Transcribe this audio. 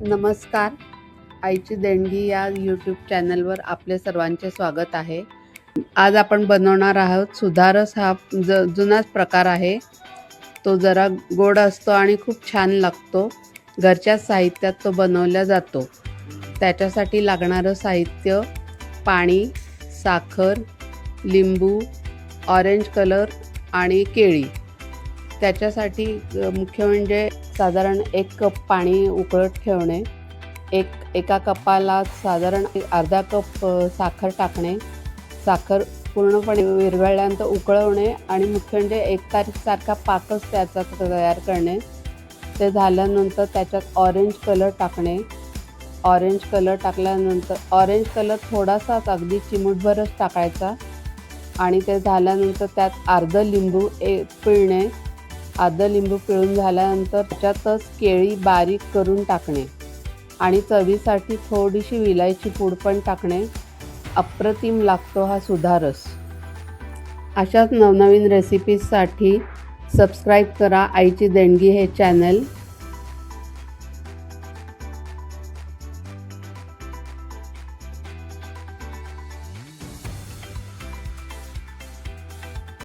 नमस्कार. आईची देणगी या यूट्यूब चॅनलवर आपले सर्वांचे स्वागत आहे. आज आपण बनवणार आहोत सुधारस. हा जुनाच प्रकार आहे. तो जरा गोड असतो आणि खूप छान लागतो. घरच्या साहित्यात तो बनवला जातो. त्याच्यासाठी लागणारं साहित्य: पाणी, साखर, लिंबू, ऑरेंज कलर आणि केळी. त्याच्यासाठी मुख्य म्हणजे साधारण 1 कप पाणी उकळत ठेवणे, एका कपाला साधारण अर्धा कप साखर टाकणे, साखर पूर्णपणे विरघळल्यानंतर उकळवणे आणि मुख्य म्हणजे एकतारीसारखा पाकच त्याचा तयार करणे. ते झाल्यानंतर त्याच्यात ऑरेंज कलर टाकणे. ऑरेंज कलर टाकल्यानंतर ऑरेंज कलर थोडासाच, अगदी चिमूटभरच टाकायचा आणि ते झाल्यानंतर त्यात अर्ध लिंबू पिळणे. अर्धा लिंबू पिळून झाल्यानंतर त्याच्यातच केळी बारीक करून टाकणे आणि चवीसाठी थोडीशी विलायची पूड पण टाकणे. अप्रतिम लागतो हा सुधारस. अशाच नवनवीन रेसिपीजसाठी सबस्क्राईब करा आईची देणगी हे चॅनल.